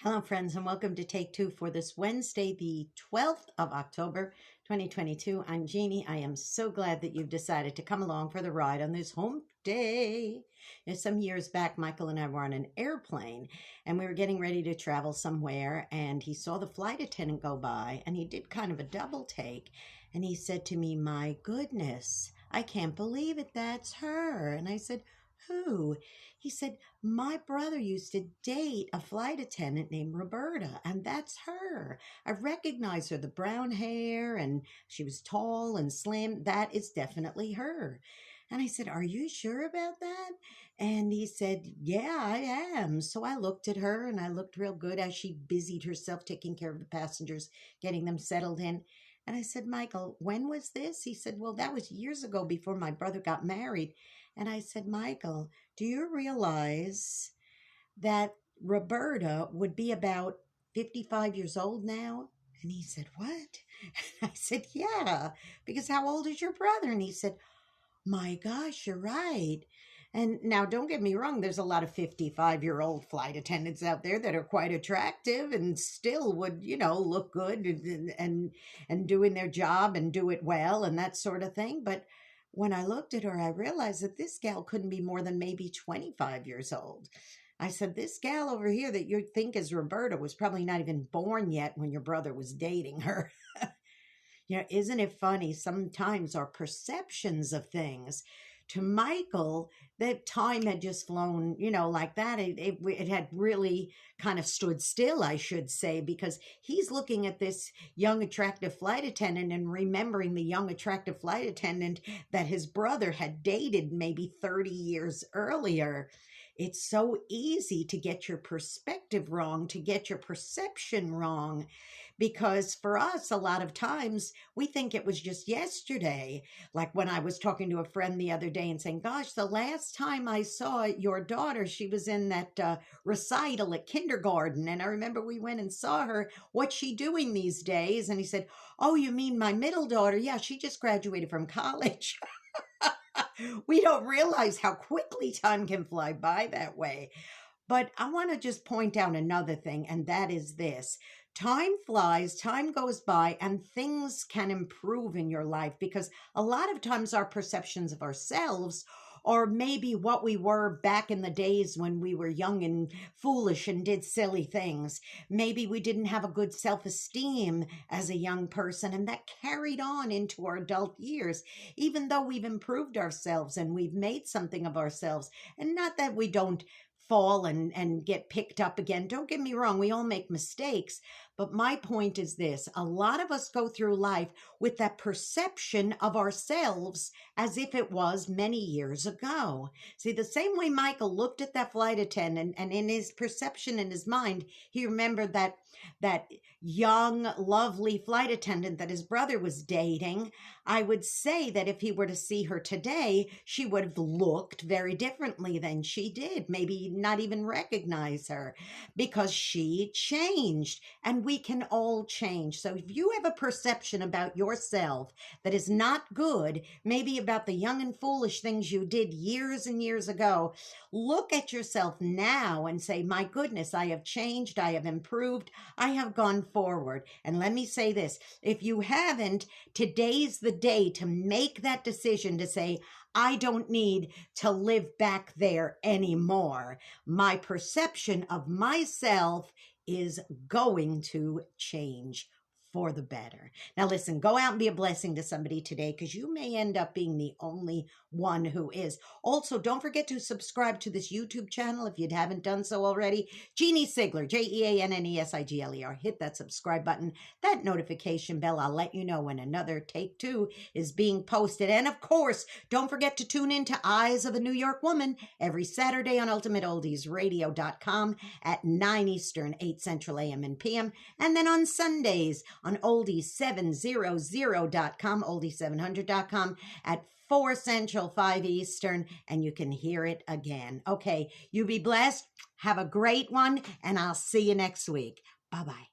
Hello, friends, and welcome to Take Two for this Wednesday, the 12th of October, 2022. I'm Jeannie. I am so glad that you've decided to come along for the ride on this hump day. Some years back, Michael and I were on an airplane, and we were getting ready to travel somewhere, and he saw the flight attendant go by, and he did kind of a double take, and he said to me, "My goodness, I can't believe it, that's her." And I said, "Who?" He said, "My brother used to date a flight attendant named Roberta, and that's her. I recognize her, the brown hair, and she was tall and slim. That is definitely her." And I said, "Are you sure about that?" And he said, "Yeah, I am." So I looked at her, and I looked real good as she busied herself taking care of the passengers, getting them settled in. And I said, "Michael, when was this?" He said, "Well, that was years ago before my brother got married." And I said, "Michael, do you realize that Roberta would be about 55 years old now?" And he said, "What?" And I said, "Yeah, because how old is your brother?" And he said, "My gosh, you're right." And now, don't get me wrong, there's a lot of 55-year-old flight attendants out there that are quite attractive and still would, look good and doing their job and do it well and that sort of thing. But when I looked at her, I realized that this gal couldn't be more than maybe 25 years old. I said, "This gal over here that you think is Roberta was probably not even born yet when your brother was dating her." Isn't it funny? Sometimes our perceptions of things, to Michael, that time had just flown, like that. It had really kind of stood still, I should say, because he's looking at this young, attractive flight attendant and remembering the young, attractive flight attendant that his brother had dated maybe 30 years earlier. It's so easy to get your perspective wrong, to get your perception wrong, because for us, a lot of times we think it was just yesterday. Like when I was talking to a friend the other day and saying, "Gosh, the last time I saw your daughter, she was in that recital at kindergarten. And I remember we went and saw her. What's she doing these days?" And he said, "Oh, you mean my middle daughter? Yeah, she just graduated from college." We don't realize how quickly time can fly by that way. But I want to just point out another thing, and that is this. Time flies, time goes by, and things can improve in your life because a lot of times our perceptions of ourselves, or maybe what we were back in the days when we were young and foolish and did silly things. Maybe we didn't have a good self-esteem as a young person, and that carried on into our adult years, even though we've improved ourselves and we've made something of ourselves. And not that we don't fall and get picked up again. Don't get me wrong, we all make mistakes. But my point is this: a lot of us go through life with that perception of ourselves as if it was many years ago. See, the same way Michael looked at that flight attendant, and in his perception, in his mind, he remembered that young, lovely flight attendant that his brother was dating. I would say that if he were to see her today, she would have looked very differently than she did. Maybe not even recognize her, because she changed, and we can all change. So if you have a perception about yourself that is not good, maybe about the young and foolish things you did years and years ago, look at yourself now and say, "My goodness, I have changed, I have improved, I have gone forward." And let me say this: if you haven't, today's the day to make that decision to say, "I don't need to live back there anymore. My perception of myself is going to change for the better." Now, listen, go out and be a blessing to somebody today, because you may end up being the only one who is. Also, don't forget to subscribe to this YouTube channel if you haven't done so already. Jeanne Sigler, JeanneSigler. Hit that subscribe button, that notification bell. I'll let you know when another Take Two is being posted. And of course, don't forget to tune in to Eyes of a New York Woman every Saturday on UltimateOldiesRadio.com at 9 Eastern, 8 Central AM and PM. And then on Sundays on Oldies700.com, Oldies700.com at 4 Central, 5 Eastern, and you can hear it again. Okay, you be blessed. Have a great one, and I'll see you next week. Bye-bye.